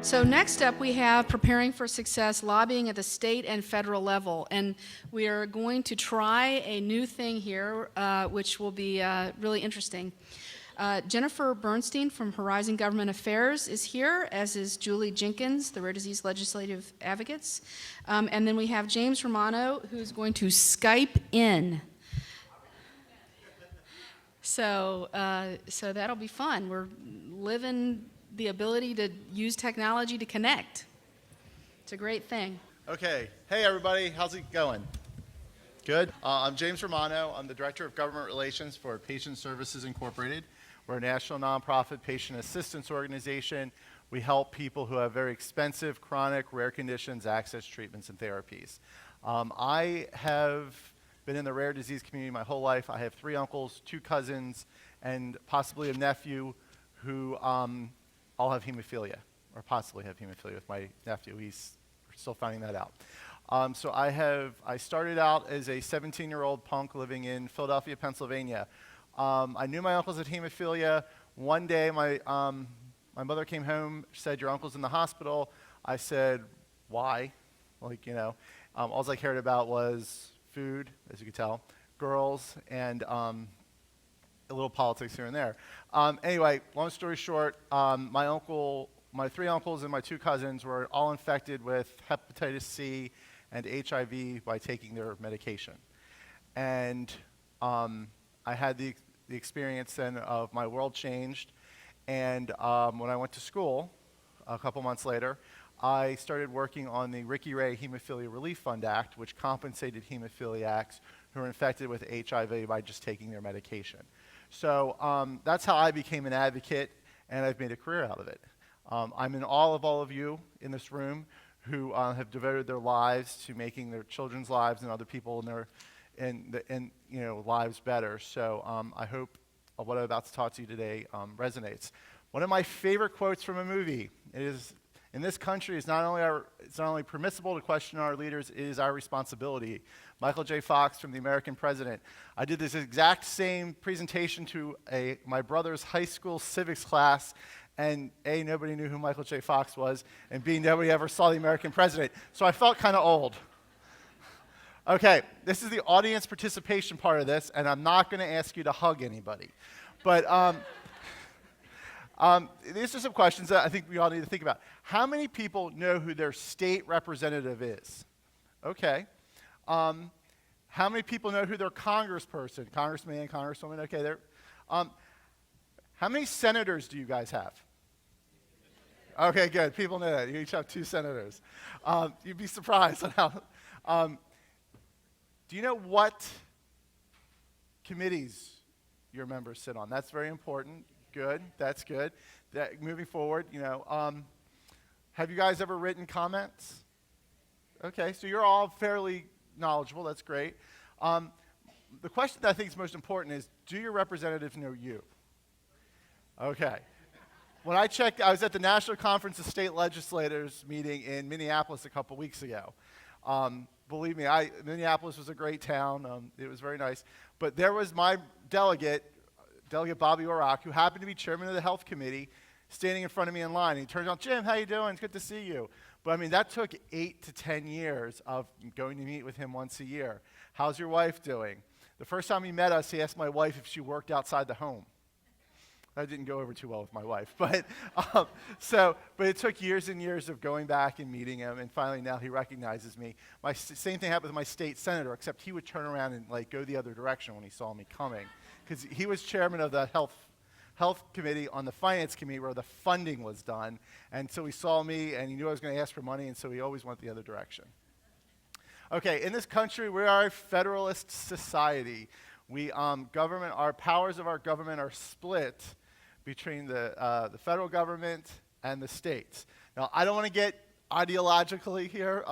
So next up we have preparing for success, lobbying at the state and federal level. And we are going to try a new thing here, which will be really interesting. Jennifer Bernstein from Horizon Government Affairs is here, as is Julie Jenkins, the Rare Disease Legislative Advocates. And then we have James Romano, who's going to Skype in. So that'll be fun. We're living the ability to use technology to connect. It's a great thing. Okay. Hey, everybody. How's it going? Good. I'm James Romano. I'm the Director of Government Relations for Patient Services Incorporated. We're a national nonprofit patient assistance organization. We help people who have very expensive, chronic, rare conditions access treatments and therapies. I have been in the rare disease community my whole life. I have 3 uncles, 2 cousins, and possibly a nephew who all have hemophilia, or possibly have hemophilia with my nephew. He's still finding that out. So I started out as a 17-year-old punk living in Philadelphia, Pennsylvania. I knew my uncles had hemophilia. One day, my mother came home, said, "Your uncle's in the hospital." I said, "Why?" All I cared about was food, as you could tell, girls, and a little politics here and there. Anyway, long story short, my 3 uncles and my 2 cousins were all infected with hepatitis C and HIV by taking their medication. And I had the experience then of my world changed. And when I went to school a couple months later, I started working on the Ricky Ray Hemophilia Relief Fund Act, which compensated hemophiliacs who were infected with HIV by just taking their medication. So that's how I became an advocate, and I've made a career out of it. I'm in awe of all of you in this room who have devoted their lives to making their children's lives and other people in their lives better. So I hope what I'm about to talk to you today resonates. One of my favorite quotes from a movie is, "In this country, it's not only permissible to question our leaders, it is our responsibility." Michael J. Fox from The American President. I did this exact same presentation to my brother's high school civics class, and A, nobody knew who Michael J. Fox was, and B, nobody ever saw The American President. So I felt kind of old. Okay, this is the audience participation part of this, and I'm not going to ask you to hug anybody. But these are some questions that I think we all need to think about. How many people know who their state representative is? Okay. How many people know who their congressperson, congressman, congresswoman? Okay, how many senators do you guys have? Okay, good. People know that. You each have 2 senators. You'd be surprised on how. Do you know what committees your members sit on? That's very important. Good. That's good. Moving forward, have you guys ever written comments? Okay, so you're all fairly knowledgeable. That's great. The question that I think is most important is, do your representatives know you? Okay. When I checked, I was at the National Conference of State Legislators meeting in Minneapolis a couple weeks ago. Believe me, Minneapolis was a great town. It was very nice. But there was my Delegate Bobby Orak, who happened to be chairman of the Health Committee, standing in front of me in line. He turns out, "Jim, how you doing? It's good to see you." But that took 8 to 10 years of going to meet with him once a year. "How's your wife doing?" The first time he met us, he asked my wife if she worked outside the home. That didn't go over too well with my wife. But it took years and years of going back and meeting him, and finally now he recognizes me. Same thing happened with my state senator, except he would turn around and go the other direction when he saw me coming, because he was chairman of the Health Committee on the Finance Committee where the funding was done, and so he saw me and he knew I was going to ask for money, and so he always went the other direction. Okay, in this country, we are a federalist society. Our powers of our government are split between the federal government and the states. Now, I don't want to get ideologically here,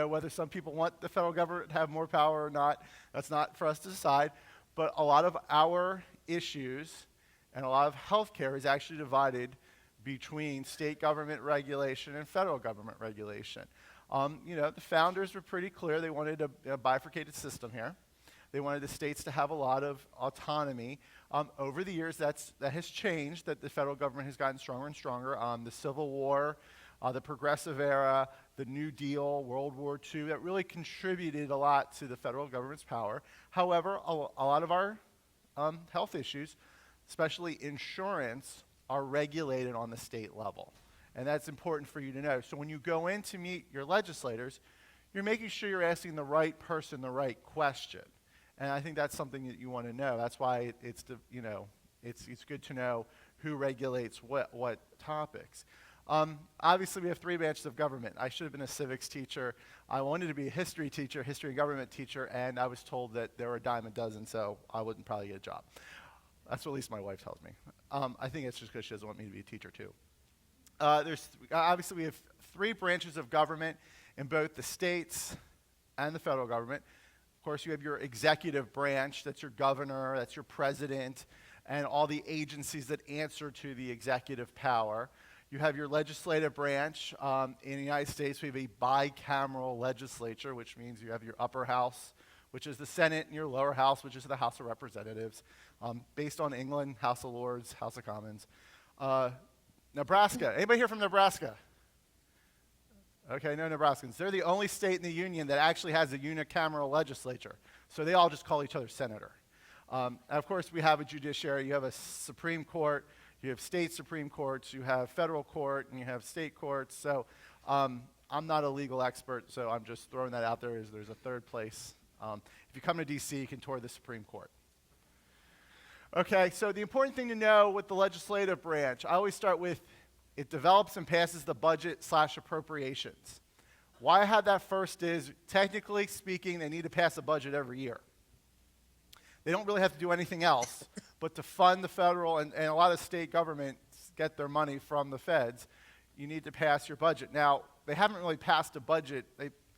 whether some people want the federal government to have more power or not. That's not for us to decide. But a lot of our issues and a lot of healthcare is actually divided between state government regulation and federal government regulation. The founders were pretty clear. They wanted a bifurcated system here. They wanted the states to have a lot of autonomy. Over the years, that has changed, that the federal government has gotten stronger and stronger. The Civil War the Progressive Era, the New Deal, World War II, that really contributed a lot to the federal government's power. However, a lot of our health issues, especially insurance, are regulated on the state level. And that's important for you to know. So when you go in to meet your legislators, you're making sure you're asking the right person the right question. And I think that's something that you want to know. That's why it's good to know who regulates what topics. Obviously, we have 3 branches of government. I should have been a civics teacher. I wanted to be a history teacher, history and government teacher, and I was told that there were a dime a dozen, so I wouldn't probably get a job. That's what at least my wife tells me. I think it's just because she doesn't want me to be a teacher, too. Obviously, we have 3 branches of government in both the states and the federal government. Of course, you have your executive branch. That's your governor, that's your president, and all the agencies that answer to the executive power. You have your legislative branch. In the United States, we have a bicameral legislature, which means you have your upper house, which is the Senate, and your lower house, which is the House of Representatives. Based on England, House of Lords, House of Commons. Nebraska. Anybody here from Nebraska? Okay, no Nebraskans. They're the only state in the union that actually has a unicameral legislature. So they all just call each other senator. And of course, we have a judiciary. You have a Supreme Court. You have state Supreme Courts. You have federal court, and you have state courts. So I'm not a legal expert, so I'm just throwing that out there as there's a third place. If you come to D.C., you can tour the Supreme Court. Okay, so the important thing to know with the legislative branch, I always start with it develops and passes the budget/appropriations. Why I had that first is, technically speaking, they need to pass a budget every year. They don't really have to do anything else, but to fund the federal and a lot of state governments get their money from the feds, you need to pass your budget. Now, they haven't really passed a budget.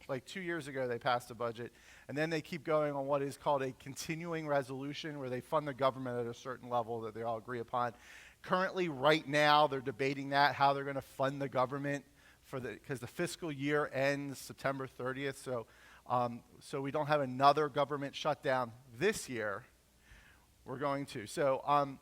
Like 2 years ago, they passed a budget, and then they keep going on what is called a continuing resolution, where they fund the government at a certain level that they all agree upon. Currently, right now, they're debating that, how they're going to fund the government because the fiscal year ends September 30th, so we don't have another government shutdown this year. We're going to. So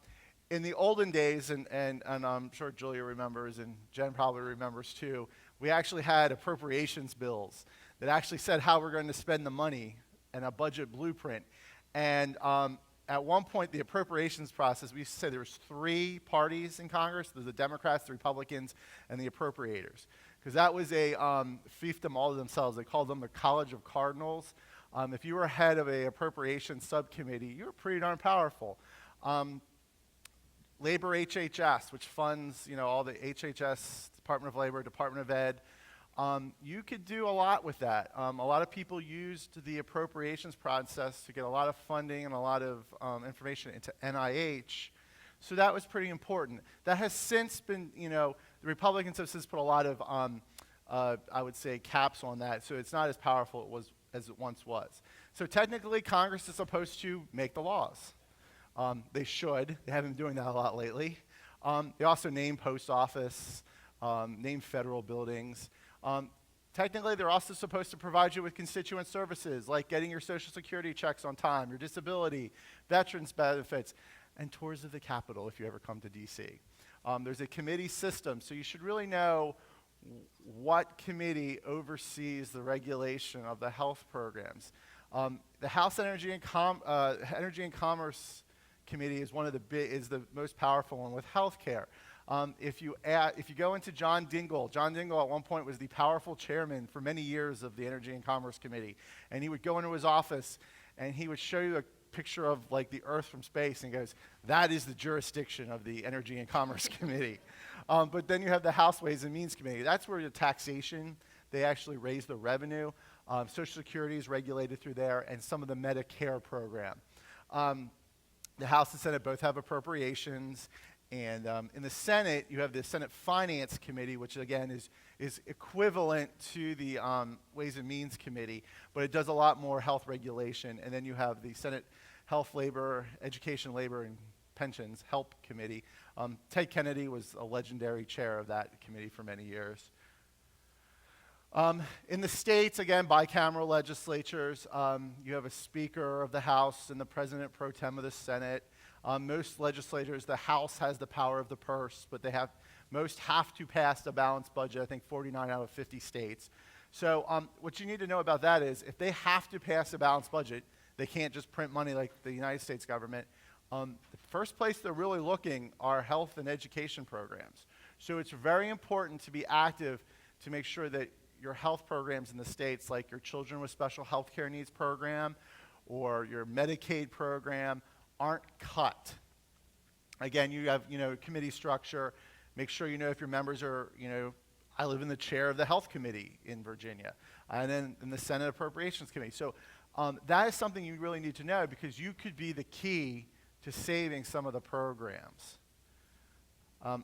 in the olden days, and I'm sure Julia remembers, and Jen probably remembers too, we actually had appropriations bills that actually said how we're going to spend the money and a budget blueprint. And at one point, the appropriations process, we used to say there was 3 parties in Congress. There's the Democrats, the Republicans, and the appropriators. Because that was a fiefdom all to themselves. They called them the College of Cardinals. If you were head of a appropriations subcommittee, you were pretty darn powerful. Labor HHS, which funds all the HHS, Department of Labor, Department of Ed, you could do a lot with that. A lot of people used the appropriations process to get a lot of funding and a lot of information into NIH. So that was pretty important. That has since been, the Republicans have since put a lot of, I would say, caps on that. So it's not as powerful as it once was. So technically, Congress is supposed to make the laws. They should. They haven't been doing that a lot lately. They also name post office, name federal buildings. Technically, they're also supposed to provide you with constituent services, like getting your Social Security checks on time, your disability, veterans benefits, and tours of the Capitol if you ever come to D.C. There's a committee system, so you should really know what committee oversees the regulation of the health programs. The House Energy and Commerce Committee is is the most powerful one with health care. If you go into John Dingell at one point was the powerful chairman for many years of the Energy and Commerce Committee, and he would go into his office and he would show you a picture of like the Earth from space and goes, that is the jurisdiction of the Energy and Commerce Committee. But then you have the House Ways and Means Committee. That's where the taxation, they actually raise the revenue. Social Security is regulated through there, and some of the Medicare program. The House and Senate both have appropriations. And in the Senate, you have the Senate Finance Committee, which again is equivalent to the Ways and Means Committee, but it does a lot more health regulation. And then you have the Senate Health, Labor, Education, Labor, and Pensions HELP Committee. Ted Kennedy was a legendary chair of that committee for many years. In the states, again, bicameral legislatures, you have a Speaker of the House and the President pro tem of the Senate. Most legislators, the House has the power of the purse, but most have to pass a balanced budget, I think 49 out of 50 states. So what you need to know about that is if they have to pass a balanced budget, they can't just print money like the United States government. The first place they're really looking are health and education programs. So it's very important to be active to make sure that your health programs in the states, like your Children with Special Health Care Needs program or your Medicaid program, aren't cut. Again, you have, committee structure. Make sure you know if your members are, I live in the chair of the Health Committee in Virginia, and then in the Senate Appropriations Committee. So that is something you really need to know because you could be the key to saving some of the programs.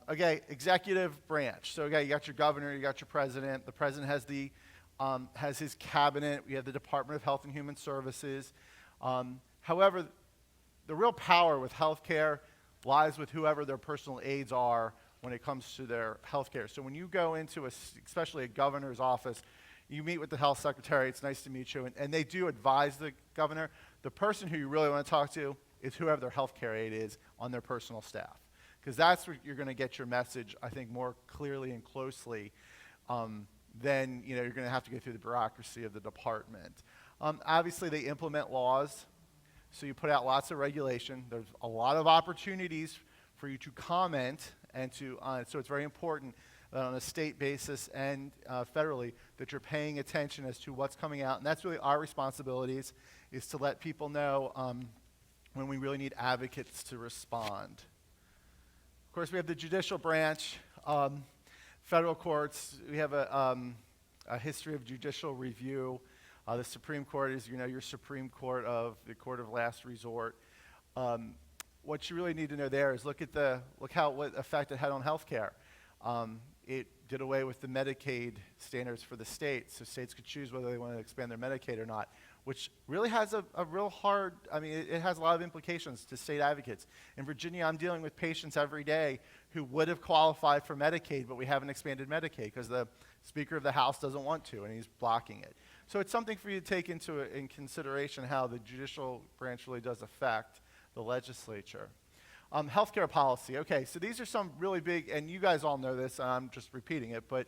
Okay, executive branch. So again, you got your governor, you got your president. The president has his cabinet. We have the Department of Health and Human Services. However, the real power with healthcare lies with whoever their personal aides are when it comes to their healthcare. So when you go into especially a governor's office, you meet with the health secretary. It's nice to meet you, and they do advise the governor. The person who you really want to talk to is whoever their healthcare aide is on their personal staff, because that's where you're going to get your message, I think, more clearly and closely. Then you're going to have to go through the bureaucracy of the department. Obviously, they implement laws, so you put out lots of regulation. There's a lot of opportunities for you to comment, and so it's very important that on a state basis and federally that you're paying attention as to what's coming out. And that's really our responsibilities, is to let people know when we really need advocates to respond. Of course, we have the Judicial Branch, federal courts. We have a history of judicial review. The Supreme Court is, your Supreme Court of the court of last resort. What you really need to know there is look what effect it had on healthcare. It did away with the Medicaid standards for the states, so states could choose whether they want to expand their Medicaid or not, which really has a real hard, it has a lot of implications to state advocates. In Virginia, I'm dealing with patients every day who would have qualified for Medicaid, but we haven't expanded Medicaid because the Speaker of the House doesn't want to, and he's blocking it. So it's something for you to take in consideration how the judicial branch really does affect the legislature. Healthcare policy. Okay, so these are some really big, and you guys all know this, and I'm just repeating it, but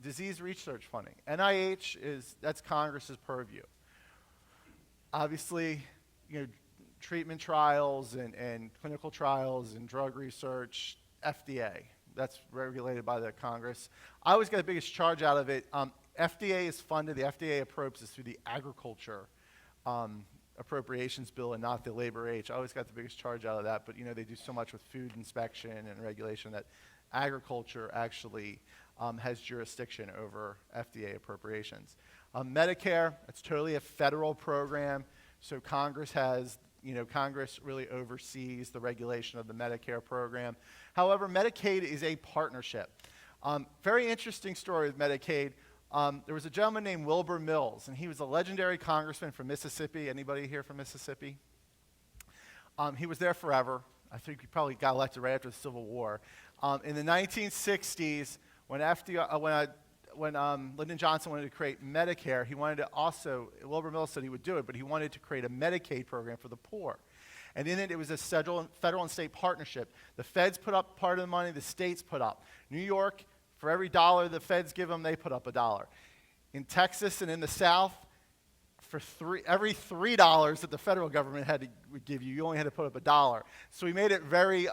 disease research funding. NIH that's Congress's purview. Obviously, treatment trials and clinical trials and drug research, FDA. That's regulated by the Congress. I always get the biggest charge out of it. FDA is funded, the FDA approves through the agriculture appropriations bill and not the labor H. I always got the biggest charge out of that, but they do so much with food inspection and regulation that agriculture actually has jurisdiction over FDA appropriations. Medicare, it's totally a federal program, so Congress really oversees the regulation of the Medicare program. However, Medicaid is a partnership. Very interesting story with Medicaid. There was a gentleman named Wilbur Mills, and he was a legendary congressman from Mississippi. Anybody here from Mississippi? He was there forever. I think he probably got elected right after the Civil War. In the 1960s, when Lyndon Johnson wanted to create Medicare, he wanted to Wilbur Mills said he would do it, but he wanted to create a Medicaid program for the poor. And in it was a federal and state partnership. The feds put up part of the money, the states put up. New York, for every dollar the feds give them, they put up $1. In Texas and in the South, for every $3 that the federal government would give you, you only had to put up $1. So we made it very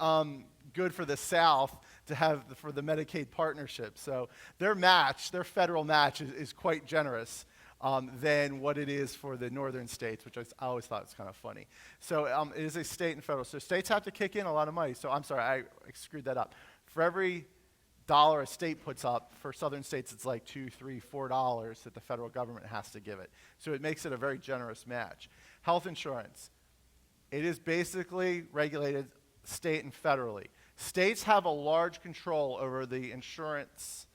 good for the South to have for the Medicaid partnership. So their federal match is quite generous than what it is for the northern states, which I always thought was kind of funny. So it is a state and federal. So states have to kick in a lot of money. So I'm sorry, I screwed that up. For every $1 a state puts up, for southern states it's like $2, $3, $4 that the federal government has to give it. So it makes it a very generous match. Health insurance. It is basically regulated state and federally. States have a large control over the insurance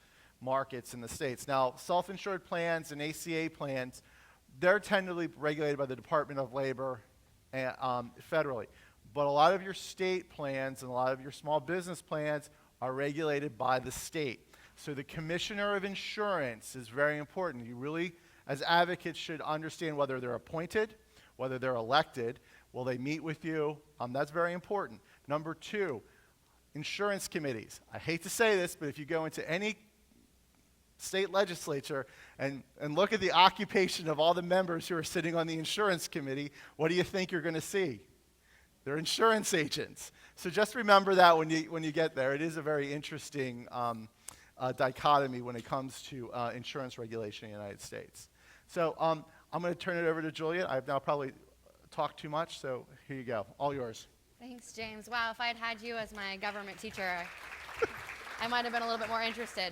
markets in the states. Now, self-insured plans and ACA plans, they're tentatively regulated by the Department of Labor federally. But a lot of your state plans and a lot of your small business plans are regulated by the state. So the Commissioner of Insurance is very important. You really, as advocates, should understand whether they're appointed, whether they're elected, Will they meet with you? That's very important. Number 2, insurance committees. I hate to say this, but if you go into any state legislature and look at the occupation of all the members who are sitting on the insurance committee, what do you think you're going to see? They're insurance agents. So just remember that when you get there. It is a very interesting dichotomy when it comes to insurance regulation in the United States. So I'm going to turn it over to Julia. I've now probably talked too much, so here you go. All yours. Thanks, James. Wow, if I had had you as my government teacher, I might have been a little bit more interested.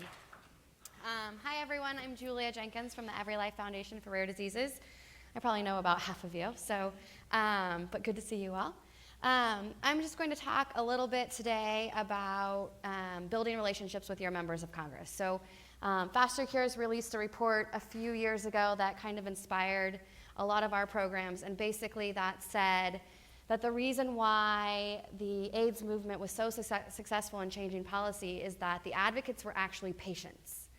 Hi, everyone. I'm Julia Jenkins from the Every Life Foundation for Rare Diseases. I probably know about half of you, but good to see you all. I'm just going to talk a little bit today about building relationships with your members of Congress. So Faster Cures released a report a few years ago that kind of inspired a lot of our programs, and basically that said that the reason why the AIDS movement was so successful in changing policy is that the advocates were actually patients.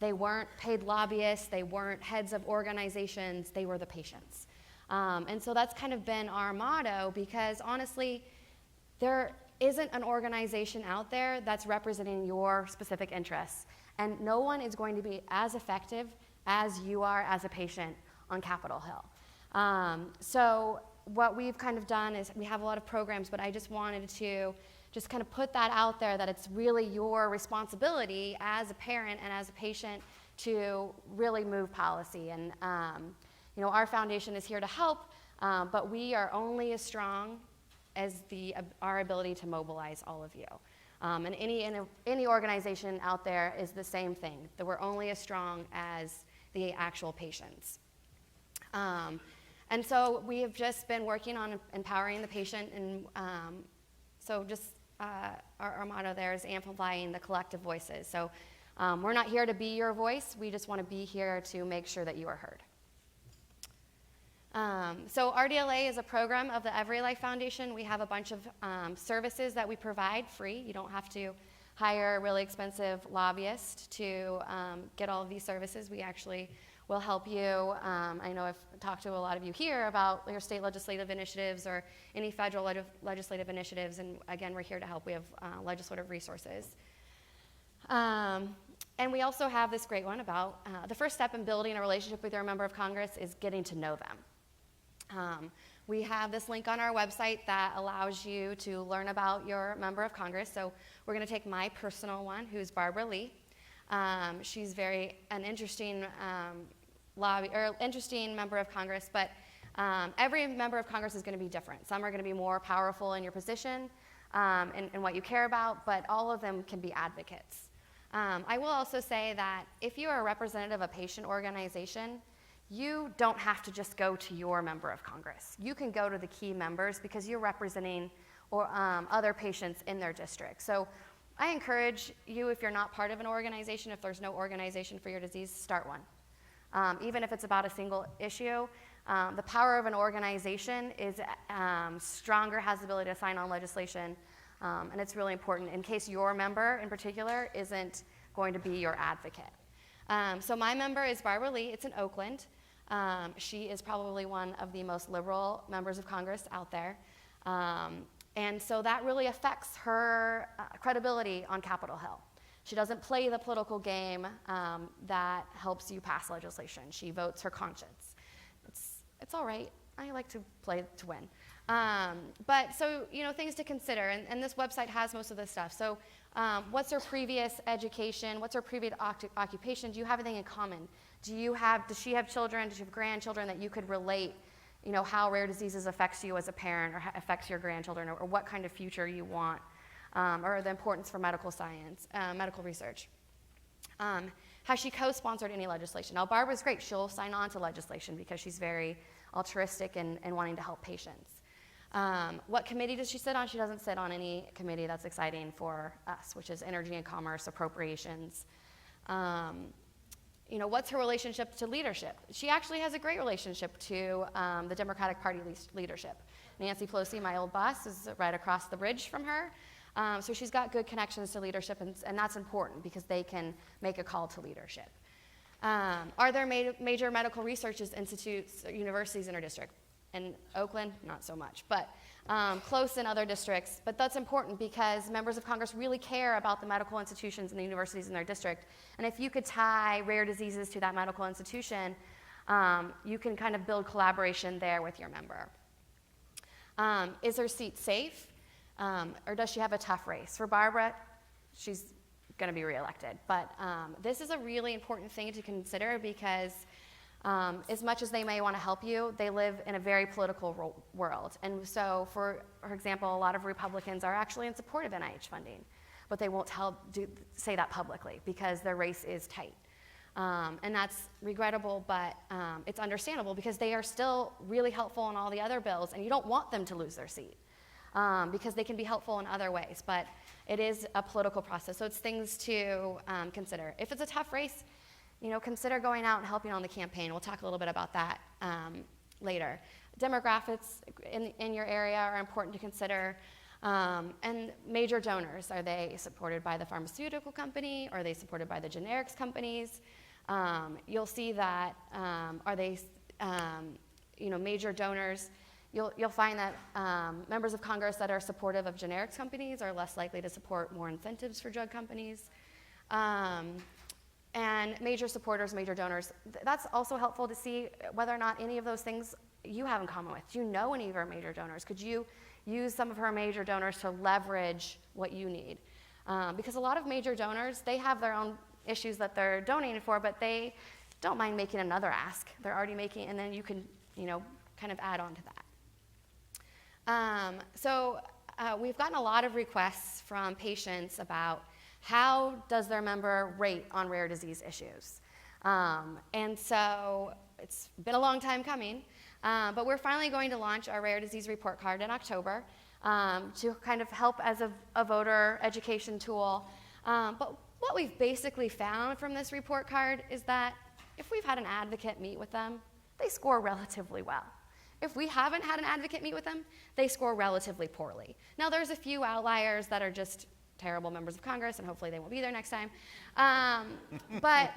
They weren't paid lobbyists, they weren't heads of organizations, they were the patients. And so that's kind of been our motto, because honestly, there isn't an organization out there that's representing your specific interests. And no one is going to be as effective as you are as a patient on Capitol Hill. So what we've kind of done is we have a lot of programs, but I just wanted to just kind of put that out there, that it's really your responsibility as a parent and as a patient to really move policy. And our foundation is here to help, but we are only as strong as our ability to mobilize all of you. And any organization out there is the same thing, that we're only as strong as the actual patients. And so we have just been working on empowering the patient, and our motto there is amplifying the collective voices. So we're not here to be your voice, we just want to be here to make sure that you are heard. So RDLA is a program of the Every Life Foundation. We have a bunch of services that we provide free. You don't have to hire a really expensive lobbyist to get all of these services. We actually will help you. I know I've talked to a lot of you here about your state legislative initiatives or any federal legislative initiatives, and again, we're here to help. We have legislative resources. And we also have this great one about the first step in building a relationship with your member of Congress is getting to know them. We have this link on our website that allows you to learn about your member of Congress. So we're going to take my personal one, who's Barbara Lee. She's an interesting interesting member of Congress, but every member of Congress is going to be different. Some are going to be more powerful in your position and what you care about, but all of them can be advocates. I will also say that if you are a representative of a patient organization, you don't have to just go to your member of Congress. You can go to the key members because you're representing other patients in their district. So I encourage you, if you're not part of an organization, if there's no organization for your disease, start one. Even if it's about a single issue, the power of an organization is stronger, has the ability to sign on legislation, and it's really important in case your member in particular isn't going to be your advocate. So my member is Barbara Lee. It's in Oakland. She is probably one of the most liberal members of Congress out there. And so that really affects her credibility on Capitol Hill. She doesn't play the political game that helps you pass legislation. She votes her conscience. It's all right. I like to play to win. But so, things to consider, and this website has most of this stuff. So what's her previous education? What's her previous occupation? Do you have anything in common? Does she have children? Does she have grandchildren that you could relate, how rare diseases affects you as a parent or affects your grandchildren, or what kind of future you want, or the importance for medical science, medical research. Has she co-sponsored any legislation? Now, Barbara's great. She'll sign on to legislation because she's very altruistic and wanting to help patients. What committee does she sit on? She doesn't sit on any committee that's exciting for us, which is Energy and Commerce, Appropriations. What's her relationship to leadership? She actually has a great relationship to the Democratic Party leadership. Nancy Pelosi, my old boss, is right across the bridge from her. So she's got good connections to leadership, and that's important because they can make a call to leadership. Are there major medical research institutes or universities in her district? In Oakland, not so much, but close in other districts. But that's important because members of Congress really care about the medical institutions and the universities in their district. And if you could tie rare diseases to that medical institution, you can kind of build collaboration there with your member. Is her seat safe? Or does she have a tough race? For Barbara, she's going to be reelected. But this is a really important thing to consider because as much as they may want to help you, they live in a very political world. And so, for example, a lot of Republicans are actually in support of NIH funding, but they won't say that publicly because their race is tight. And that's regrettable, but it's understandable because they are still really helpful in all the other bills, and you don't want them to lose their seat because they can be helpful in other ways. But it is a political process, so it's things to consider. If it's a tough race, consider going out and helping on the campaign. We'll talk a little bit about that later. Demographics in your area are important to consider. And major donors, are they supported by the pharmaceutical company? Are they supported by the generics companies? You'll see that, are they, major donors? You'll find that members of Congress that are supportive of generics companies are less likely to support more incentives for drug companies. And major supporters, major donors, that's also helpful to see whether or not any of those things you have in common with. Do you know any of our major donors? Could you use some of her major donors to leverage what you need? Because a lot of major donors, they have their own issues that they're donating for, but they don't mind making another ask. They're already making, and then you can, kind of add on to that. So we've gotten a lot of requests from patients about how does their member rate on rare disease issues? And so it's been a long time coming, but we're finally going to launch our rare disease report card in October to kind of help as a voter education tool. But what we've basically found from this report card is that if we've had an advocate meet with them, they score relatively well. If we haven't had an advocate meet with them, they score relatively poorly. Now, there's a few outliers that are just terrible members of Congress, and hopefully they won't be there next time. But,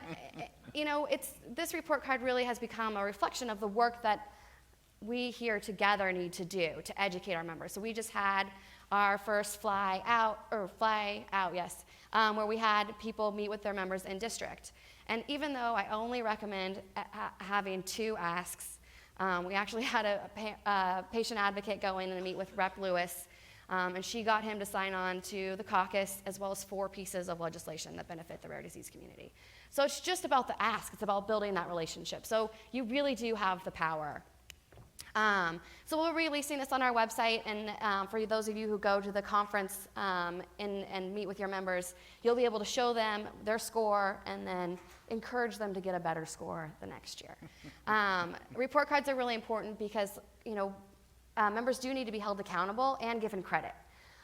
this report card really has become a reflection of the work that we here together need to do to educate our members. So we just had our first fly out, yes, where we had people meet with their members in district. And even though I only recommend having 2 asks, we actually had a patient advocate go in and meet with Rep. Lewis, and she got him to sign on to the Caucus as well as 4 pieces of legislation that benefit the rare disease community. So it's just about the ask. It's about building that relationship. So you really do have the power. So we're releasing this on our website, and for those of you who go to the conference and meet with your members, you'll be able to show them their score and then encourage them to get a better score the next year. Report cards are really important because, members do need to be held accountable and given credit.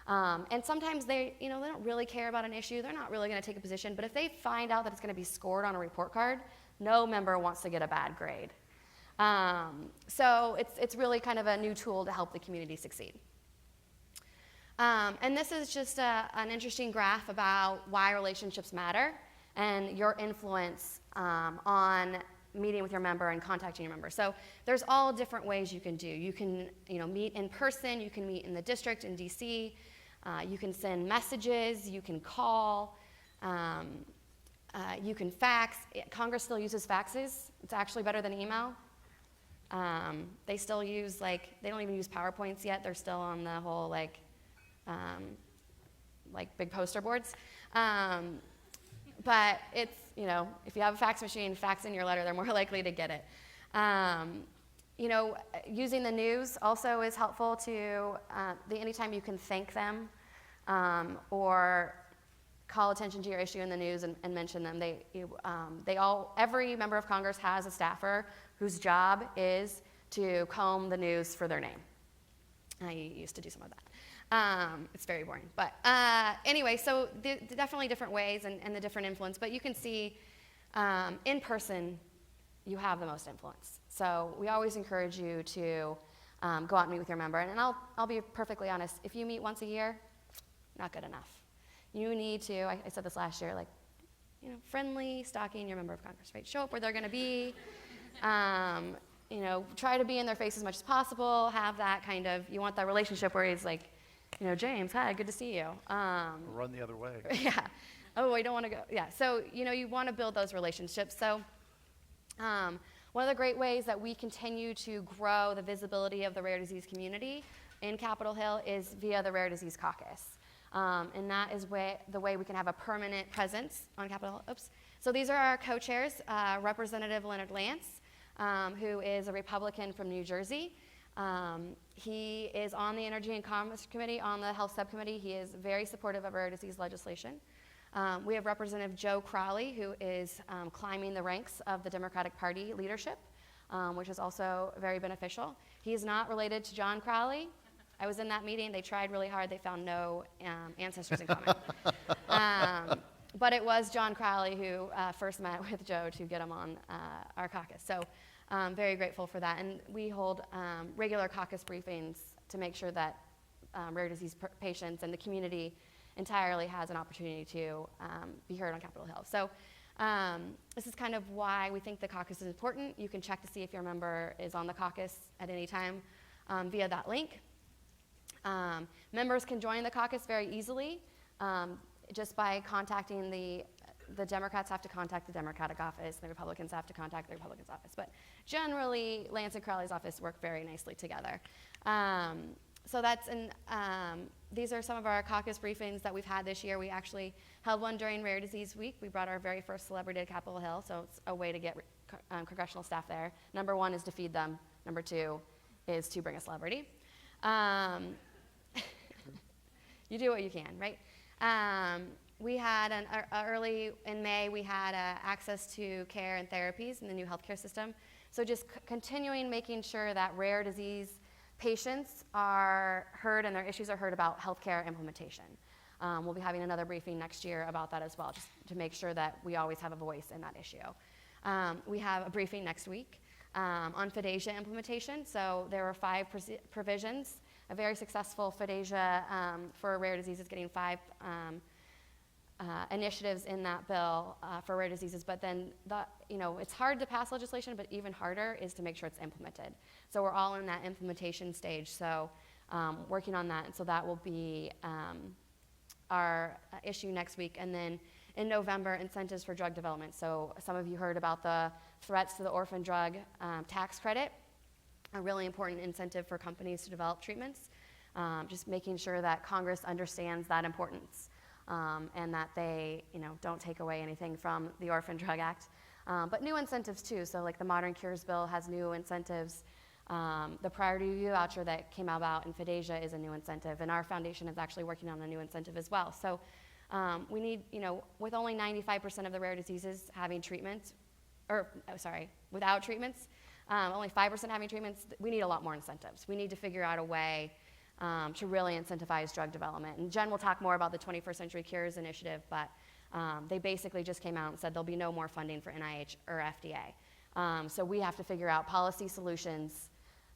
And sometimes they don't really care about an issue. They're not really going to take a position. But if they find out that it's going to be scored on a report card, no member wants to get a bad grade. So it's really kind of a new tool to help the community succeed. And this is just an interesting graph about why relationships matter and your influence on meeting with your member and contacting your member. So there's all different ways you can do. You can meet in person, you can meet in the district in DC, you can send messages, you can call, you can fax. Congress still uses faxes. It's actually better than email. They still use they don't even use PowerPoints yet. They're still on the whole big poster boards. But it's, if you have a fax machine, fax in your letter, they're more likely to get it. Using the news also is helpful to, anytime you can thank them or call attention to your issue in the news and mention them. Every member of Congress has a staffer whose job is to comb the news for their name. I used to do some of that. It's very boring. But anyway, so definitely different ways and the different influence. But you can see in person, you have the most influence. So we always encourage you to go out and meet with your member. And I'll be perfectly honest, if you meet once a year, not good enough. You need to, I said this last year, friendly stalking your member of Congress, right? Show up where they're going to be. try to be in their face as much as possible, have that kind of, you want that relationship where he's like, James, hi, good to see you. Run the other way. Yeah. Oh, I don't want to go. Yeah. So, you want to build those relationships. So, one of the great ways that we continue to grow the visibility of the rare disease community in Capitol Hill is via the Rare Disease Caucus. And that is the way we can have a permanent presence on Capitol Hill. Oops. So these are our co-chairs, Representative Leonard Lance, who is a Republican from New Jersey. He is on the Energy and Commerce Committee, on the Health Subcommittee. He is very supportive of rare disease legislation. We have Representative Joe Crowley, who is climbing the ranks of the Democratic Party leadership, which is also very beneficial. He is not related to John Crowley. I was in that meeting. They tried really hard. They found no ancestors in common. But it was John Crowley who first met with Joe to get him on our caucus. So very grateful for that. And we hold regular caucus briefings to make sure that rare disease patients and the community entirely has an opportunity to be heard on Capitol Hill. So this is kind of why we think the caucus is important. You can check to see if your member is on the caucus at any time via that link. Members can join the caucus very easily just by contacting the Democrats have to contact the Democratic office, the Republicans have to contact the Republicans office. But generally, Lance and Crowley's office work very nicely together. So these are some of our caucus briefings that we've had this year. We actually held one during Rare Disease Week. We brought our very first celebrity to Capitol Hill, so it's a way to get congressional staff there. Number one is to feed them. Number two is to bring a celebrity. You do what you can, right? We had early in May, we had access to care and therapies in the new healthcare system. So just continuing making sure that rare disease patients are heard and their issues are heard about healthcare implementation. We'll be having another briefing next year about that as well, just to make sure that we always have a voice in that issue. We have a briefing next week on FDASIA implementation. So there were 5 provisions. A very successful FDASIA for rare diseases, getting 5 initiatives in that bill for rare diseases. But then it's hard to pass legislation, but even harder is to make sure it's implemented. So we're all in that implementation stage. So working on that, and so that will be our issue next week. And then in November, incentives for drug development. So some of you heard about the threats to the orphan drug tax credit, a really important incentive for companies to develop treatments. Just making sure that Congress understands that importance and that they don't take away anything from the Orphan Drug Act. But new incentives too, so like the Modern Cures Bill has new incentives. The Priority Review Voucher that came about in FDASIA is a new incentive, and our foundation is actually working on a new incentive as well. So we need, with only 95% of the rare diseases having treatments, without treatments, only 5% having treatments, we need a lot more incentives. We need to figure out a way to really incentivize drug development. And Jen will talk more about the 21st Century Cures Initiative, but they basically just came out and said there'll be no more funding for NIH or FDA. So we have to figure out policy solutions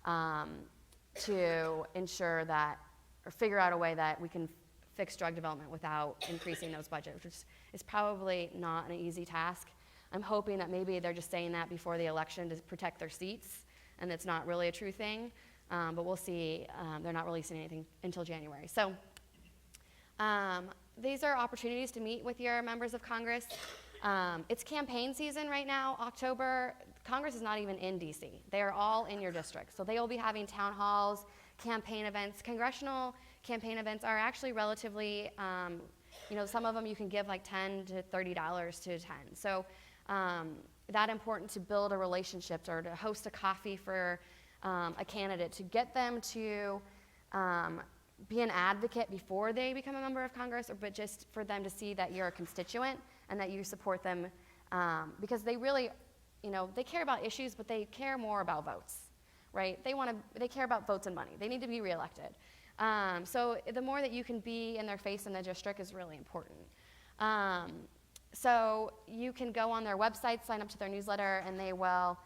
to ensure that, or figure out a way that we can fix drug development without increasing those budgets, which is probably not an easy task. I'm hoping that maybe they're just saying that before the election to protect their seats, and it's not really a true thing. But we'll see. They're not releasing anything until January. So these are opportunities to meet with your members of Congress. It's campaign season right now, October. Congress is not even in DC. They are all in your district. So they will be having town halls, campaign events. Congressional campaign events are actually relatively, some of them you can give like $10 to $30 to attend. So that important to build a relationship or to host a coffee for a candidate, to get them to be an advocate before they become a member of Congress, but just for them to see that you're a constituent and that you support them, because they really, they care about issues, but they care more about votes, right? They care about votes and money. They need to be reelected. So the more that you can be in their face in the district is really important. So you can go on their website, sign up to their newsletter, and they will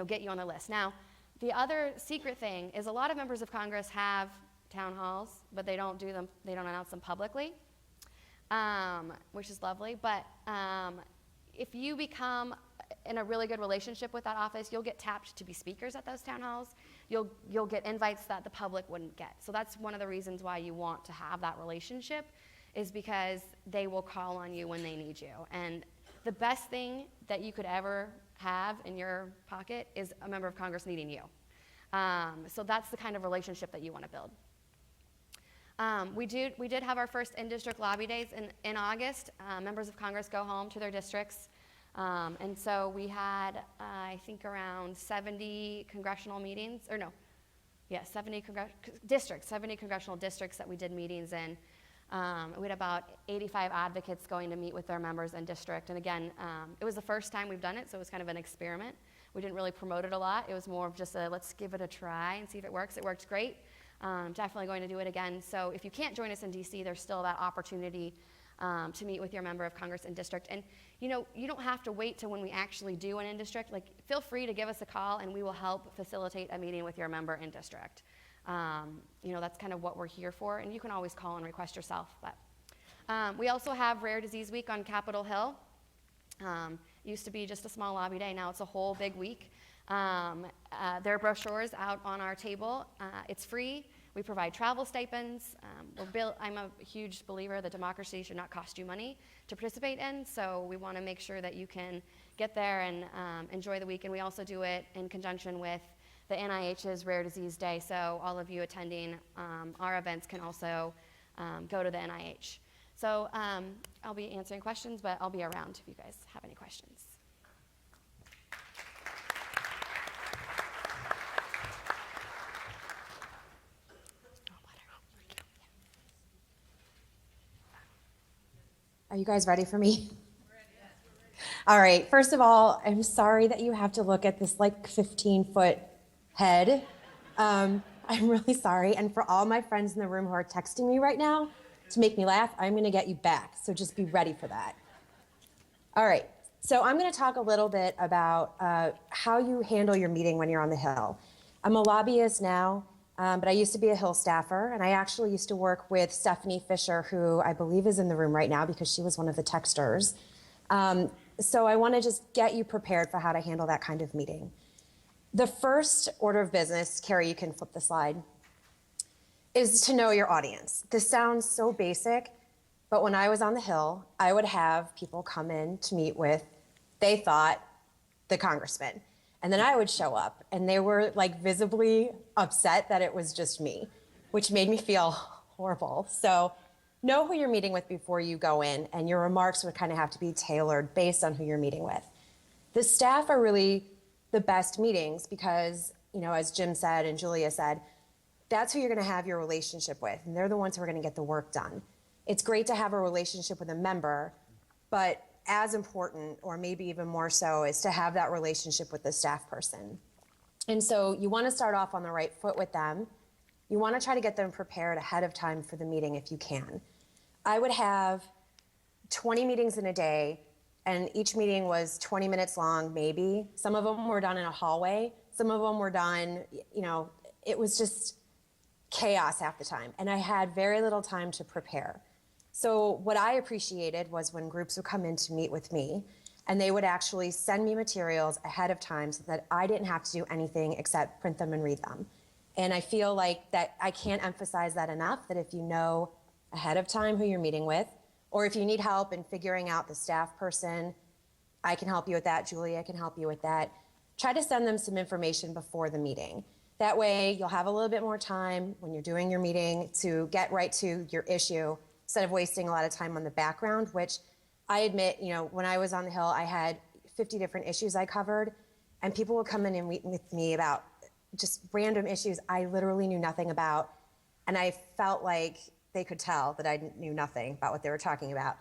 get you on their list. Now, the other secret thing is a lot of members of Congress have town halls, but they don't do them, they don't announce them publicly, which is lovely. But if you become in a really good relationship with that office, you'll get tapped to be speakers at those town halls. You'll get invites that the public wouldn't get. So that's one of the reasons why you want to have that relationship, is because they will call on you when they need you. And the best thing that you could ever have in your pocket is a member of Congress needing you. So that's the kind of relationship that you want to build. We did have our first in-district lobby days in August. Members of Congress go home to their districts. And so we had, I think, around 70 congressional meetings, or no, yeah, 70 congressional districts that we did meetings in. We had about 85 advocates going to meet with their members in district. And again, it was the first time we've done it, so it was kind of an experiment. We didn't really promote it a lot. It was more of just a, let's give it a try and see if it works. It worked great. Definitely going to do it again. So if you can't join us in DC, there's still that opportunity to meet with your member of Congress in district. And you don't have to wait till when we actually do an in-district. Like, feel free to give us a call and we will help facilitate a meeting with your member in district. That's kind of what we're here for, and you can always call and request yourself. But we also have Rare Disease Week on Capitol Hill. Used to be just a small lobby day, now it's a whole big week. There are brochures out on our table. It's free. We provide travel stipends. I'm a huge believer that democracy should not cost you money to participate in, so we want to make sure that you can get there and enjoy the week. And we also do it in conjunction with the NIH's Rare Disease Day, so all of you attending our events can also go to the NIH. So I'll be answering questions, but I'll be around if you guys have any questions. Are you guys ready for me? All right, first of all, I'm sorry that you have to look at this like 15-foot head. I'm really sorry. And for all my friends in the room who are texting me right now to make me laugh, I'm gonna get you back. So just be ready for that. All right, so I'm gonna talk a little bit about how you handle your meeting when you're on the Hill. I'm a lobbyist now, but I used to be a Hill staffer, and I actually used to work with Stephanie Fisher, who I believe is in the room right now because she was one of the texters. So I wanna just get you prepared for how to handle that kind of meeting. The first order of business, Carrie, you can flip the slide, is to know your audience. This sounds so basic, but when I was on the Hill, I would have people come in to meet with, they thought, the congressman. And then I would show up, and they were like visibly upset that it was just me, which made me feel horrible. So know who you're meeting with before you go in, and your remarks would kind of have to be tailored based on who you're meeting with. The staff are really the best meetings because, as Jim said and Julia said, that's who you're going to have your relationship with, and they're the ones who are going to get the work done. It's great to have a relationship with a member, but as important, or maybe even more so, is to have that relationship with the staff person. And so you want to start off on the right foot with them. You want to try to get them prepared ahead of time for the meeting if you can. I would have 20 meetings in a day, and each meeting was 20 minutes long, maybe. Some of them were done in a hallway. Some of them were done, it was just chaos half the time. And I had very little time to prepare. So what I appreciated was when groups would come in to meet with me, and they would actually send me materials ahead of time so that I didn't have to do anything except print them and read them. And I feel like that I can't emphasize that enough, that if you know ahead of time who you're meeting with, or if you need help in figuring out the staff person, I can help you with that. Julia can help you with that. Try to send them some information before the meeting. That way you'll have a little bit more time when you're doing your meeting to get right to your issue instead of wasting a lot of time on the background, which I admit, when I was on the Hill, I had 50 different issues I covered, and people would come in and meet with me about just random issues I literally knew nothing about, and I felt like they could tell that I knew nothing about what they were talking about.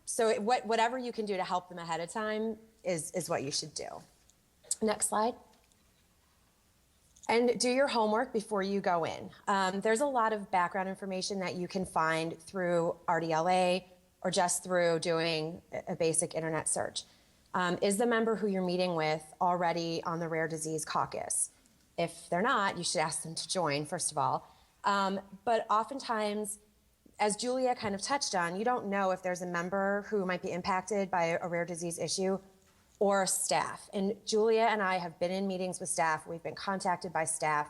So whatever you can do to help them ahead of time is what you should do. Next slide. And do your homework before you go in. There's a lot of background information that you can find through RDLA or just through doing a basic internet search. Is the member who you're meeting with already on the Rare Disease Caucus? If they're not, you should ask them to join, first of all. But oftentimes, as Julia kind of touched on, you don't know if there's a member who might be impacted by a rare disease issue or staff. And Julia and I have been in meetings with staff. We've been contacted by staff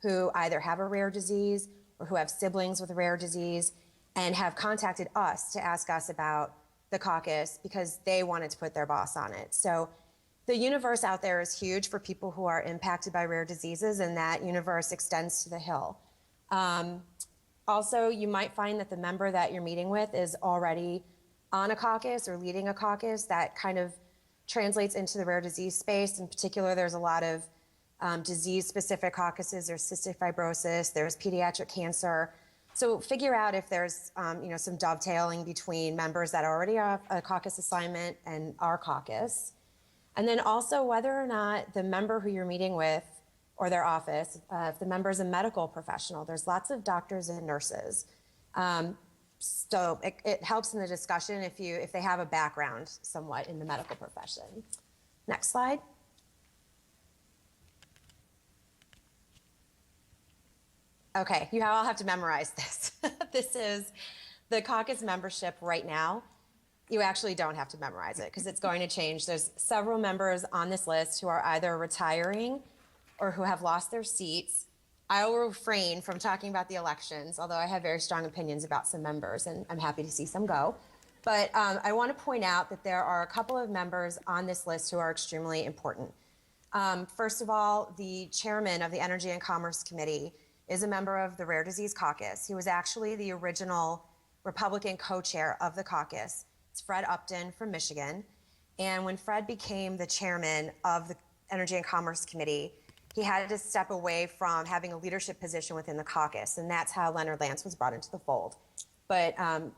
who either have a rare disease or who have siblings with a rare disease and have contacted us to ask us about the caucus because they wanted to put their boss on it. So the universe out there is huge for people who are impacted by rare diseases, and that universe extends to the Hill. Also, you might find that the member that you're meeting with is already on a caucus or leading a caucus. That kind of translates into the rare disease space. In particular, there's a lot of disease-specific caucuses. There's cystic fibrosis, there's pediatric cancer. So figure out if there's some dovetailing between members that already have a caucus assignment and our caucus. And then also whether or not the member who you're meeting with or their office, if the member is a medical professional. There's lots of doctors and nurses. So it helps in the discussion if they have a background somewhat in the medical profession. Next slide. Okay, you all have to memorize this. This is the caucus membership right now. You actually don't have to memorize it because it's going to change. There's several members on this list who are either retiring or who have lost their seats. I will refrain from talking about the elections, although I have very strong opinions about some members, and I'm happy to see some go. But I want to point out that there are a couple of members on this list who are extremely important. First of all, the chairman of the Energy and Commerce Committee is a member of the Rare Disease Caucus. He was actually the original Republican co-chair of the caucus. It's Fred Upton from Michigan. And when Fred became the chairman of the Energy and Commerce Committee, he had to step away from having a leadership position within the caucus, and that's how Leonard Lance was brought into the fold. But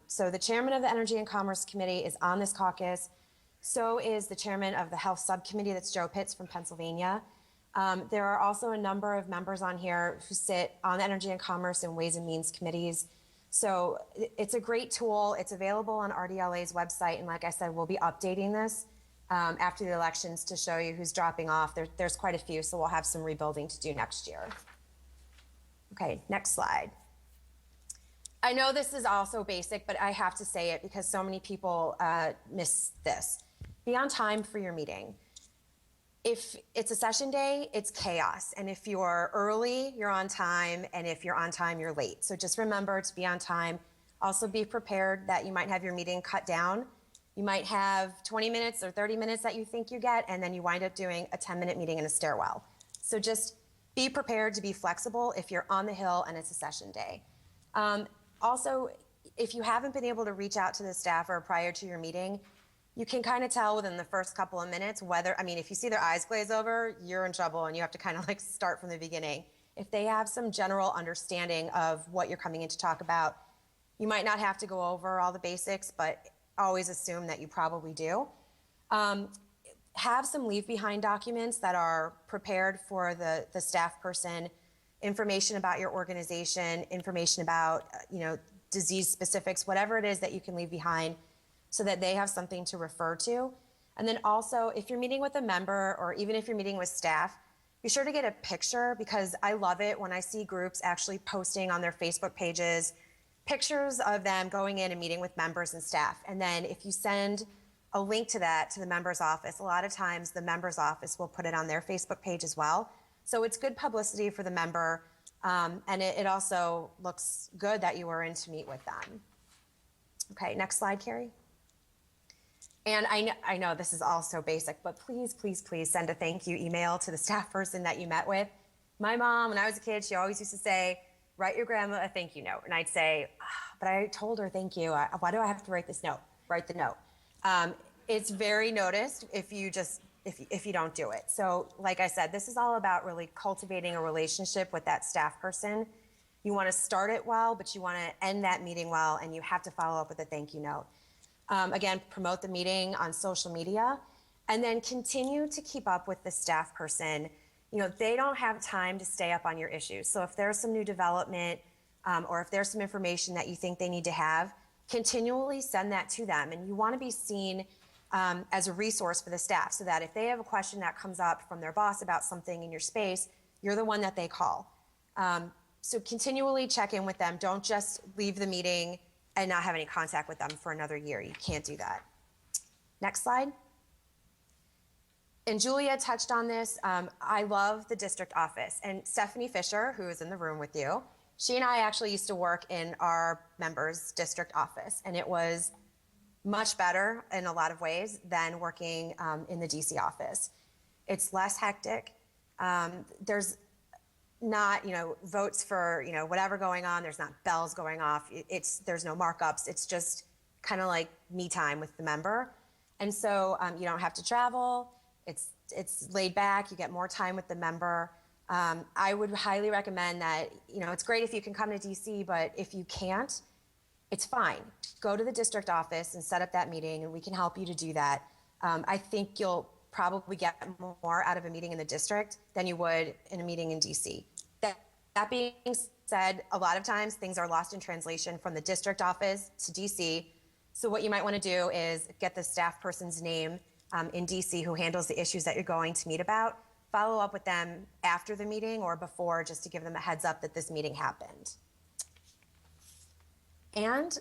so the chairman of the Energy and Commerce Committee is on this caucus. So is the chairman of the Health Subcommittee, that's Joe Pitts from Pennsylvania. There are also a number of members on here who sit on the Energy and Commerce and Ways and Means committees. So it's a great tool. It's available on RDLA's website, and like I said, we'll be updating this after the elections to show you who's dropping off. There's quite a few, so we'll have some rebuilding to do next year. Okay, next slide. I know this is also basic, but I have to say it because so many people miss this. Be on time for your meeting. If it's a session day, it's chaos. And if you're early, you're on time. And if you're on time, you're late. So just remember to be on time. Also be prepared that you might have your meeting cut down. You might have 20 minutes or 30 minutes that you think you get, and then you wind up doing a 10-minute meeting in a stairwell. So just be prepared to be flexible if you're on the Hill and it's a session day. Also, if you haven't been able to reach out to the staffer prior to your meeting, you can kind of tell within the first couple of minutes whether, if you see their eyes glaze over, you're in trouble and you have to kind of like start from the beginning. If they have some general understanding of what you're coming in to talk about, you might not have to go over all the basics, but always assume that you probably do. Have some leave behind documents that are prepared for the staff person, information about your organization, information about disease specifics, whatever it is that you can leave behind, so that they have something to refer to. And then also, if you're meeting with a member or even if you're meeting with staff, be sure to get a picture, because I love it when I see groups actually posting on their Facebook pages pictures of them going in and meeting with members and staff. And then if you send a link to that to the member's office, a lot of times the member's office will put it on their Facebook page as well. So it's good publicity for the member, and it also looks good that you were in to meet with them. Okay, next slide, Carrie. And I know this is all so basic, but please, please, please send a thank you email to the staff person that you met with. My mom, when I was a kid, she always used to say, write your grandma a thank you note. And I'd say, but I told her thank you. Why do I have to write this note? Write the note. It's very noticed if you don't do it. So like I said, this is all about really cultivating a relationship with that staff person. You want to start it well, but you want to end that meeting well, and you have to follow up with a thank you note. Again, promote the meeting on social media, and then continue to keep up with the staff person. They don't have time to stay up on your issues. So if there's some new development, or if there's some information that you think they need to have, continually send that to them. And you want to be seen as a resource for the staff, so that if they have a question that comes up from their boss about something in your space, you're the one that they call. So continually check in with them. Don't just leave the meeting and not have any contact with them for another year. You can't do that. Next slide. And Julia touched on this. I love the district office. And Stephanie Fisher, who is in the room with you, she and I actually used to work in our members' district office. And it was much better in a lot of ways than working in the DC office. It's less hectic. There's not, votes for, whatever going on. There's not bells going off. There's no markups. It's just kind of like me time with the member. And so you don't have to travel. It's laid back. You get more time with the member. I would highly recommend that, it's great if you can come to DC, but if you can't, it's fine. Go to the district office and set up that meeting, and we can help you to do that. I think you'll probably get more out of a meeting in the district than you would in a meeting in DC. That being said, a lot of times things are lost in translation from the district office to DC. So what you might want to do is get the staff person's name in DC who handles the issues that you're going to meet about, follow up with them after the meeting or before, just to give them a heads up that this meeting happened. And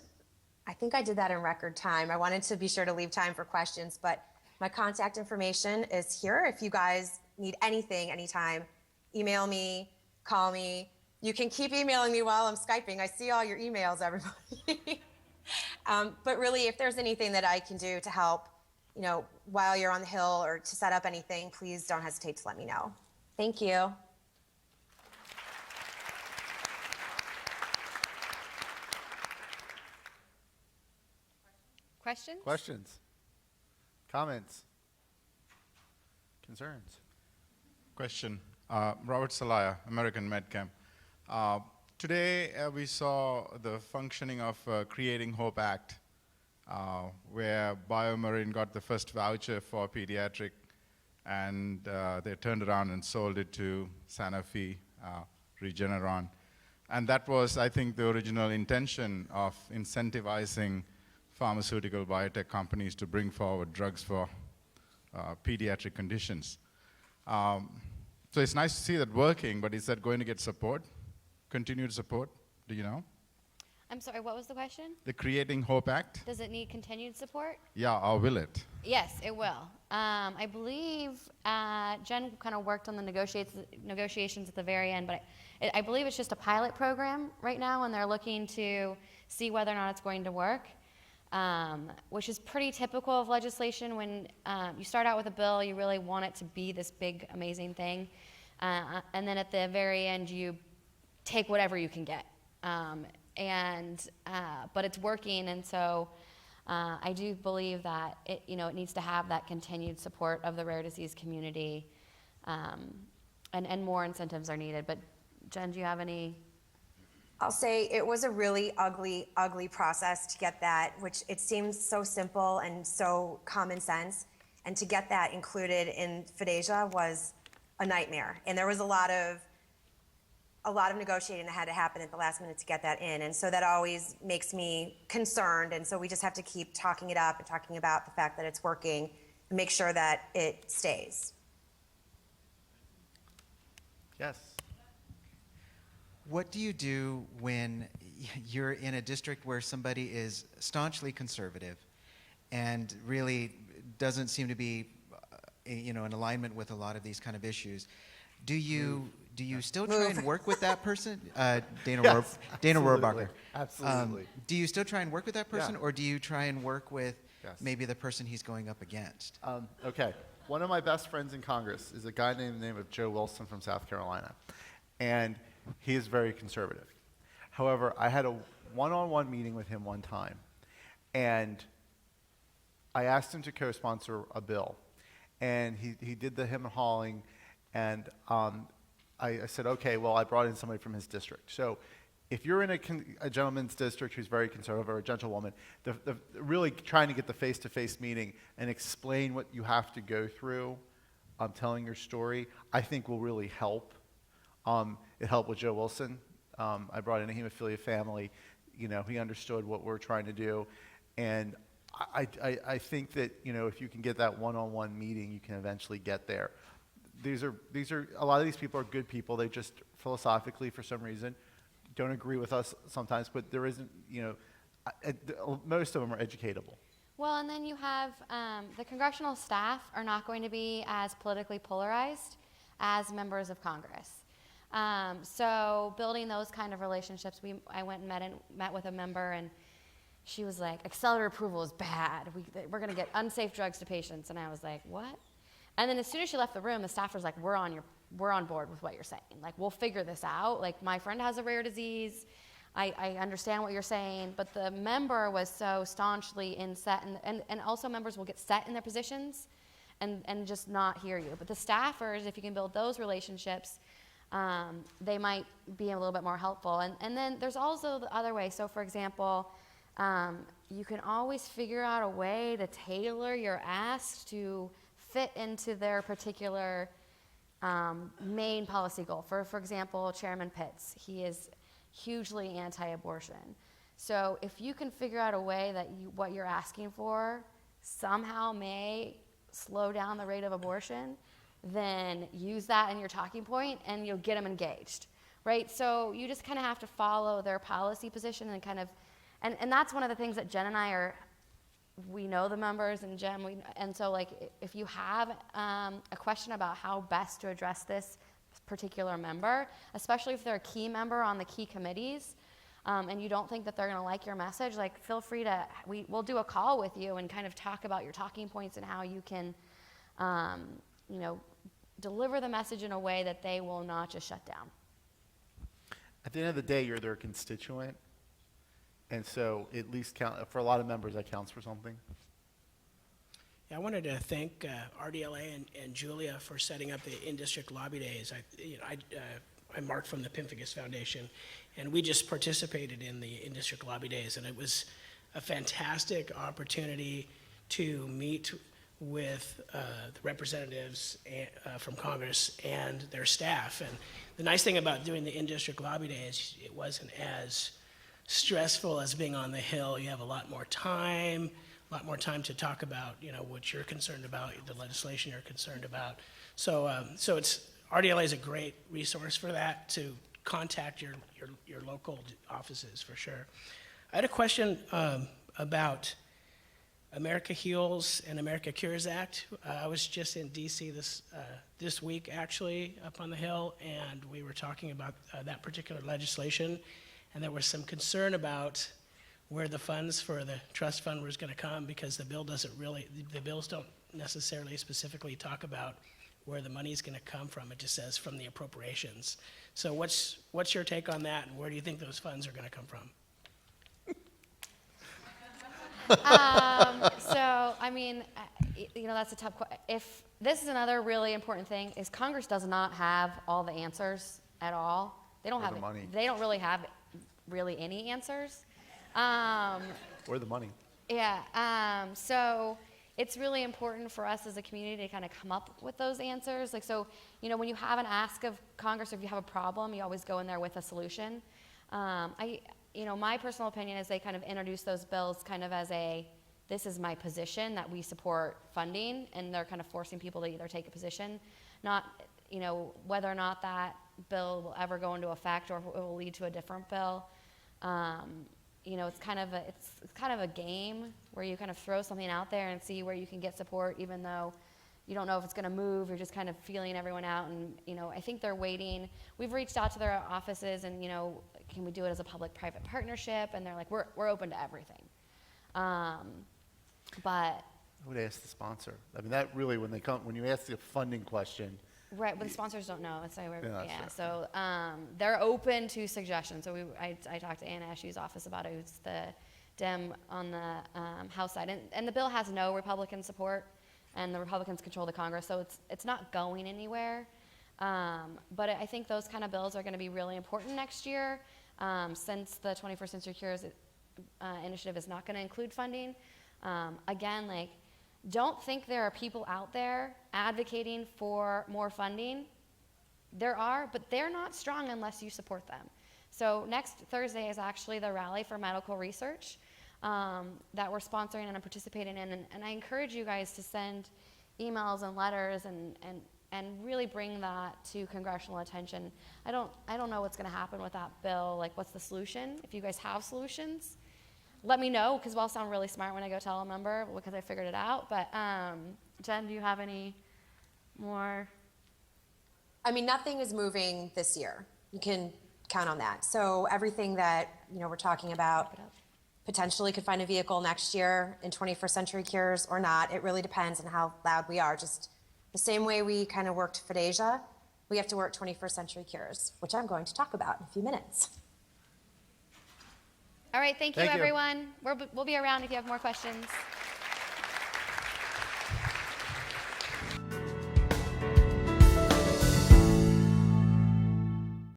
I think I did that in record time. I wanted to be sure to leave time for questions, but my contact information is here. If you guys need anything, anytime, email me, call me. You can keep emailing me while I'm Skyping. I see all your emails, everybody. But really, if there's anything that I can do to help, while you're on the Hill or to set up anything, please don't hesitate to let me know. Thank you. Questions? Questions? Comments? Concerns? Question. Robert Salaya, American Medchem. Today we saw the functioning of Creating Hope Act, where BioMarin got the first voucher for pediatric, and they turned around and sold it to Sanofi, Regeneron. And that was, I think, the original intention of incentivizing pharmaceutical biotech companies to bring forward drugs for pediatric conditions. So it's nice to see that working, but is that going to get support, continued support? Do you know? I'm sorry, what was the question? The Creating Hope Act? Does it need continued support? Yeah, or will it? Yes, it will. I believe Jen kind of worked on the negotiations at the very end, but I believe it's just a pilot program right now, and they're looking to see whether or not it's going to work, which is pretty typical of legislation. When you start out with a bill, you really want it to be this big, amazing thing, and then at the very end, you take whatever you can get. But it's working, and so I do believe that it needs to have that continued support of the rare disease community, and more incentives are needed. But Jen, do you have any? I'll say it was a really ugly process to get that, which it seems so simple and so common sense, and to get that included in FDASIA was a nightmare. And there was a lot of negotiating that had to happen at the last minute to get that in. And so that always makes me concerned. And so we just have to keep talking it up and talking about the fact that it's working and make sure that it stays. Yes. What do you do when you're in a district where somebody is staunchly conservative and really doesn't seem to be in alignment with a lot of these kind of issues? Do you still try and work with that person? Dana Rohrabacher. Absolutely. Do you still try and work with that person, Yeah. or do you try and work with Yes. maybe the person he's going up against? Okay. One of my best friends in Congress is a guy named the name of Joe Wilson from South Carolina. And he is very conservative. However, I had a one-on-one meeting with him one time. And I asked him to co-sponsor a bill. And he did the him and hawing. And I said, okay, well, I brought in somebody from his district. So if you're in a gentleman's district who's very conservative, or a gentlewoman, really trying to get the face-to-face meeting and explain what you have to go through, telling your story, I think will really help. It helped with Joe Wilson. I brought in a hemophilia family. He understood what we're trying to do. And I think that, if you can get that one-on-one meeting, you can eventually get there. These are a lot of these people are good people. They just philosophically, for some reason, don't agree with us sometimes. But there isn't, most of them are educatable. Well, and then you have the congressional staff are not going to be as politically polarized as members of Congress. So building those kind of relationships, I went and met with a member, and she was like, accelerated approval is bad. We're going to get unsafe drugs to patients. And I was like, what? And then as soon as she left the room, the staff was like, we're on board with what you're saying. Like, we'll figure this out. Like, my friend has a rare disease. I understand what you're saying. But the member was so staunchly set, and also members will get set in their positions and just not hear you. But the staffers, if you can build those relationships, they might be a little bit more helpful. And then there's also the other way. So, for example, you can always figure out a way to tailor your ask to fit into their particular main policy goal. For example, Chairman Pitts, he is hugely anti-abortion. So if you can figure out a way that what you're asking for somehow may slow down the rate of abortion, then use that in your talking point and you'll get them engaged, right? So you just kind of have to follow their policy position and kind of, and that's one of the things that Jen and I we know the members, and Jen, and so like if you have a question about how best to address this particular member, especially if they're a key member on the key committees, and you don't think that they're going to like your message, like feel free to, we'll do a call with you and kind of talk about your talking points and how you can, deliver the message in a way that they will not just shut down. At the end of the day, you're their constituent. And so at least for a lot of members, that counts for something. Yeah, I wanted to thank RDLA and Julia for setting up the in-district lobby days. I'm Mark from the Pemphigus Foundation, and we just participated in the in-district lobby days, and it was a fantastic opportunity to meet with the representatives from Congress and their staff. And the nice thing about doing the in-district lobby days, it wasn't as stressful as being on the Hill. You have a lot more time to talk about, what you're concerned about, the legislation you're concerned about. So RDLA is a great resource for that, to contact your local offices for sure. I had a question about America Heals and America Cures Act. I was just in DC this week, actually, up on the Hill, and we were talking about that particular legislation, and there was some concern about where the funds for the trust fund was going to come, because the bills don't necessarily specifically talk about where the money is going to come from. It just says from the appropriations. So what's your take on that, and where do you think those funds are going to come from? That's a tough question. If this is another really important thing, is Congress does not have all the answers at all. They don't Or have the money. They don't really have any answers. Or the money. Yeah. So it's really important for us as a community to kind of come up with those answers. When you have an ask of Congress, or if you have a problem, you always go in there with a solution. My personal opinion is they kind of introduce those bills kind of as this is my position, that we support funding, and they're kind of forcing people to either take a position, not, whether or not that bill will ever go into effect or if it will lead to a different bill. It's kind of a game where you kind of throw something out there and see where you can get support, even though you don't know if it's going to move. You're just kind of feeling everyone out, and I think they're waiting. We've reached out to their offices, and can we do it as a public-private partnership? And they're like, we're open to everything. But I would ask the sponsor. I mean, that really, when you ask the funding question. right, but the sponsors don't know. That's why Yeah, sure. So they're open to suggestions. So I talked to Ann Ashby's office about it, who's the Dem on the House side, and the bill has no Republican support, and the Republicans control the Congress, so it's not going anywhere. But I think those kind of bills are going to be really important next year, since the 21st Century Cures initiative is not going to include funding. Again, don't think there are people out there advocating for more funding. There are, but they're not strong unless you support them. So next Thursday is actually the Rally for Medical Research that we're sponsoring and I'm participating in. And I encourage you guys to send emails and letters and really bring that to congressional attention. I don't know what's going to happen with that bill. What's the solution? If you guys have solutions, let me know, because I'll sound really smart when I go tell a member because I figured it out. But Jen, do you have any more? I mean, nothing is moving this year. You can count on that. So everything that, we're talking about potentially could find a vehicle next year in 21st Century Cures or not. It really depends on how loud we are. Just the same way we kind of worked Fadasia, we have to work 21st Century Cures, which I'm going to talk about in a few minutes. All right, thank you, Thank you. everyone. We'll be around if you have more questions.